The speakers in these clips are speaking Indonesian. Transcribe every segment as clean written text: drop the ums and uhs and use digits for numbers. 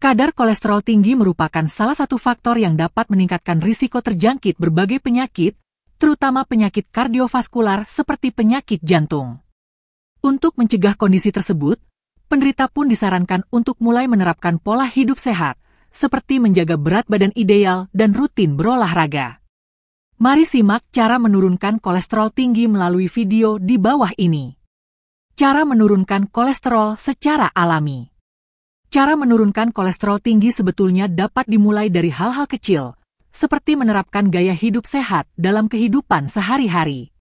Kadar kolesterol tinggi merupakan salah satu faktor yang dapat meningkatkan risiko terjangkit berbagai penyakit, terutama penyakit kardiovaskular seperti penyakit jantung. Untuk mencegah kondisi tersebut, penderita pun disarankan untuk mulai menerapkan pola hidup sehat, seperti menjaga berat badan ideal dan rutin berolahraga. Mari simak cara menurunkan kolesterol tinggi melalui video di bawah ini. Cara menurunkan kolesterol secara alami. Cara menurunkan kolesterol tinggi sebetulnya dapat dimulai dari hal-hal kecil, seperti menerapkan gaya hidup sehat dalam kehidupan sehari-hari.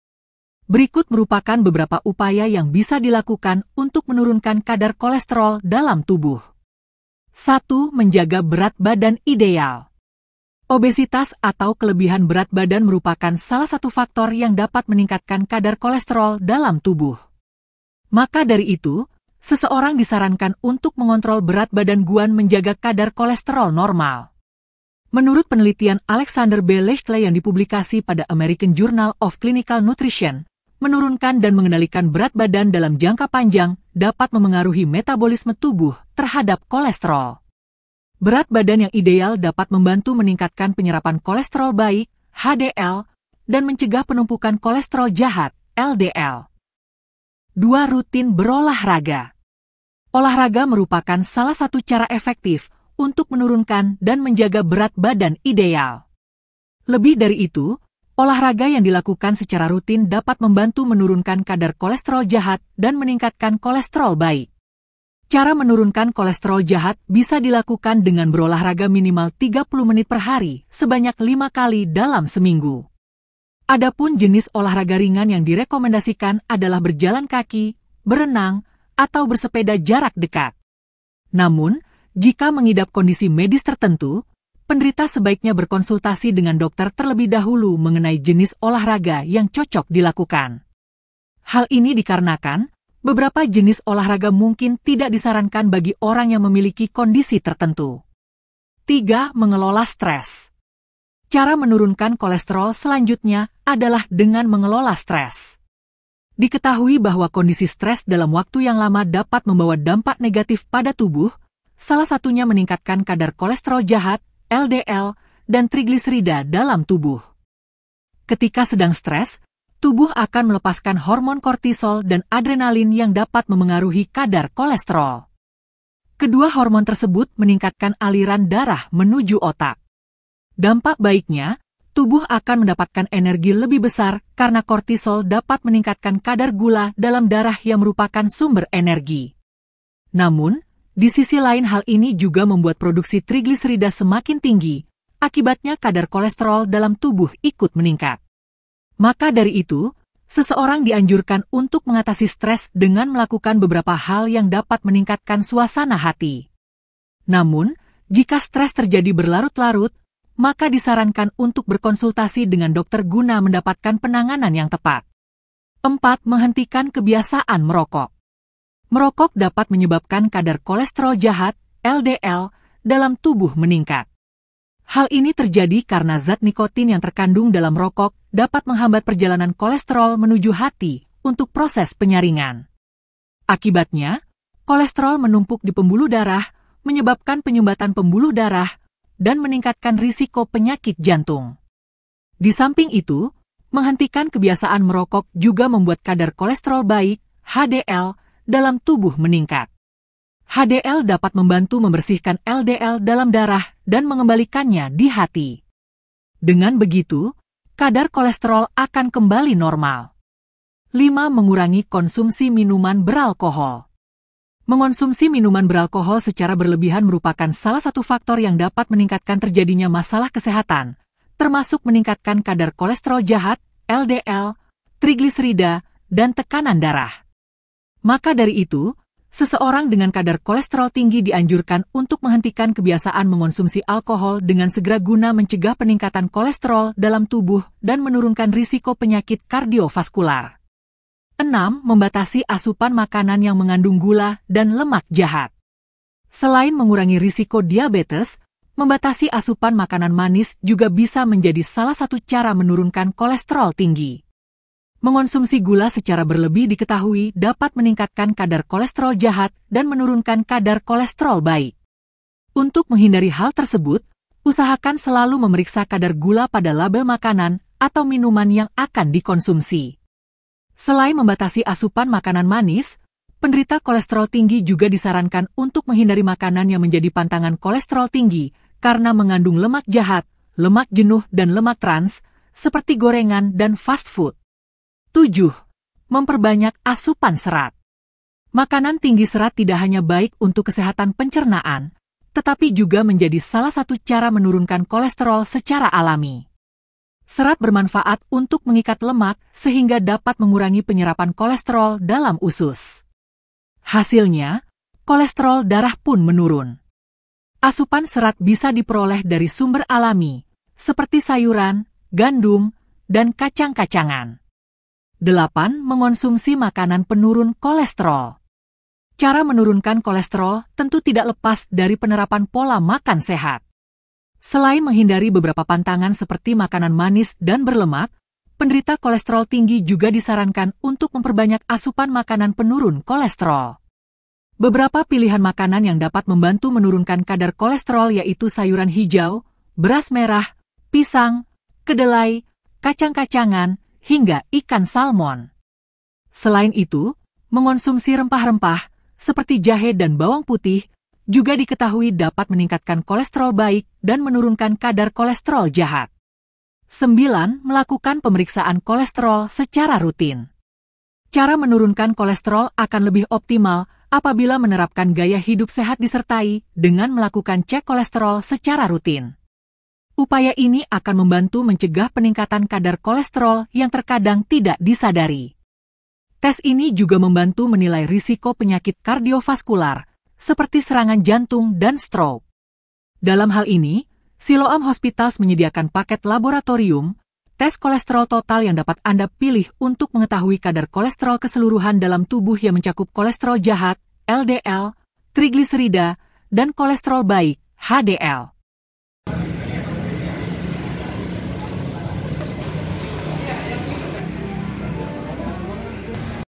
Berikut merupakan beberapa upaya yang bisa dilakukan untuk menurunkan kadar kolesterol dalam tubuh. 1. Menjaga berat badan ideal. Obesitas atau kelebihan berat badan merupakan salah satu faktor yang dapat meningkatkan kadar kolesterol dalam tubuh. Maka dari itu, seseorang disarankan untuk mengontrol berat badan guna menjaga kadar kolesterol normal. Menurut penelitian Alexander B. Leichley yang dipublikasi pada American Journal of Clinical Nutrition, menurunkan dan mengendalikan berat badan dalam jangka panjang dapat memengaruhi metabolisme tubuh terhadap kolesterol. Berat badan yang ideal dapat membantu meningkatkan penyerapan kolesterol baik, HDL, dan mencegah penumpukan kolesterol jahat, LDL. 2. Rutin berolahraga. Olahraga merupakan salah satu cara efektif untuk menurunkan dan menjaga berat badan ideal. Lebih dari itu, olahraga yang dilakukan secara rutin dapat membantu menurunkan kadar kolesterol jahat dan meningkatkan kolesterol baik. Cara menurunkan kolesterol jahat bisa dilakukan dengan berolahraga minimal 30 menit per hari sebanyak 5 kali dalam seminggu. Adapun jenis olahraga ringan yang direkomendasikan adalah berjalan kaki, berenang, atau bersepeda jarak dekat. Namun, jika mengidap kondisi medis tertentu, penderita sebaiknya berkonsultasi dengan dokter terlebih dahulu mengenai jenis olahraga yang cocok dilakukan. Hal ini dikarenakan, beberapa jenis olahraga mungkin tidak disarankan bagi orang yang memiliki kondisi tertentu. 3. Mengelola stres. Cara menurunkan kolesterol selanjutnya adalah dengan mengelola stres. Diketahui bahwa kondisi stres dalam waktu yang lama dapat membawa dampak negatif pada tubuh, salah satunya meningkatkan kadar kolesterol jahat, LDL, dan trigliserida dalam tubuh. Ketika sedang stres, tubuh akan melepaskan hormon kortisol dan adrenalin yang dapat memengaruhi kadar kolesterol. Kedua hormon tersebut meningkatkan aliran darah menuju otak. Dampak baiknya, tubuh akan mendapatkan energi lebih besar karena kortisol dapat meningkatkan kadar gula dalam darah yang merupakan sumber energi. Namun, di sisi lain hal ini juga membuat produksi trigliserida semakin tinggi, akibatnya kadar kolesterol dalam tubuh ikut meningkat. Maka dari itu, seseorang dianjurkan untuk mengatasi stres dengan melakukan beberapa hal yang dapat meningkatkan suasana hati. Namun, jika stres terjadi berlarut-larut, maka disarankan untuk berkonsultasi dengan dokter guna mendapatkan penanganan yang tepat. 4. Menghentikan kebiasaan merokok. Merokok dapat menyebabkan kadar kolesterol jahat, LDL, dalam tubuh meningkat. Hal ini terjadi karena zat nikotin yang terkandung dalam rokok dapat menghambat perjalanan kolesterol menuju hati untuk proses penyaringan. Akibatnya, kolesterol menumpuk di pembuluh darah, menyebabkan penyumbatan pembuluh darah, dan meningkatkan risiko penyakit jantung. Di samping itu, menghentikan kebiasaan merokok juga membuat kadar kolesterol baik, HDL, dalam tubuh meningkat. HDL dapat membantu membersihkan LDL dalam darah dan mengembalikannya di hati. Dengan begitu, kadar kolesterol akan kembali normal. 5. Mengurangi konsumsi minuman beralkohol. Mengonsumsi minuman beralkohol secara berlebihan merupakan salah satu faktor yang dapat meningkatkan terjadinya masalah kesehatan, termasuk meningkatkan kadar kolesterol jahat, LDL, trigliserida, dan tekanan darah. Maka dari itu, seseorang dengan kadar kolesterol tinggi dianjurkan untuk menghentikan kebiasaan mengonsumsi alkohol dengan segera guna mencegah peningkatan kolesterol dalam tubuh dan menurunkan risiko penyakit kardiovaskular. 6. Membatasi asupan makanan yang mengandung gula dan lemak jahat. Selain mengurangi risiko diabetes, membatasi asupan makanan manis juga bisa menjadi salah satu cara menurunkan kolesterol tinggi. Mengonsumsi gula secara berlebih diketahui dapat meningkatkan kadar kolesterol jahat dan menurunkan kadar kolesterol baik. Untuk menghindari hal tersebut, usahakan selalu memeriksa kadar gula pada label makanan atau minuman yang akan dikonsumsi. Selain membatasi asupan makanan manis, penderita kolesterol tinggi juga disarankan untuk menghindari makanan yang menjadi pantangan kolesterol tinggi karena mengandung lemak jahat, lemak jenuh dan lemak trans, seperti gorengan dan fast food. 7. Memperbanyak asupan serat. Makanan tinggi serat tidak hanya baik untuk kesehatan pencernaan, tetapi juga menjadi salah satu cara menurunkan kolesterol secara alami. Serat bermanfaat untuk mengikat lemak sehingga dapat mengurangi penyerapan kolesterol dalam usus. Hasilnya, kolesterol darah pun menurun. Asupan serat bisa diperoleh dari sumber alami, seperti sayuran, gandum, dan kacang-kacangan. 8. Mengonsumsi makanan penurun kolesterol. Cara menurunkan kolesterol tentu tidak lepas dari penerapan pola makan sehat. Selain menghindari beberapa pantangan seperti makanan manis dan berlemak, penderita kolesterol tinggi juga disarankan untuk memperbanyak asupan makanan penurun kolesterol. Beberapa pilihan makanan yang dapat membantu menurunkan kadar kolesterol yaitu sayuran hijau, beras merah, pisang, kedelai, kacang-kacangan, hingga ikan salmon. Selain itu, mengonsumsi rempah-rempah seperti jahe dan bawang putih juga diketahui dapat meningkatkan kolesterol baik dan menurunkan kadar kolesterol jahat. 9. Melakukan pemeriksaan kolesterol secara rutin. Cara menurunkan kolesterol akan lebih optimal apabila menerapkan gaya hidup sehat disertai dengan melakukan cek kolesterol secara rutin. Upaya ini akan membantu mencegah peningkatan kadar kolesterol yang terkadang tidak disadari. Tes ini juga membantu menilai risiko penyakit kardiovaskular, seperti serangan jantung dan stroke. Dalam hal ini, Siloam Hospitals menyediakan paket laboratorium, tes kolesterol total yang dapat Anda pilih untuk mengetahui kadar kolesterol keseluruhan dalam tubuh yang mencakup kolesterol jahat, LDL, trigliserida, dan kolesterol baik, HDL.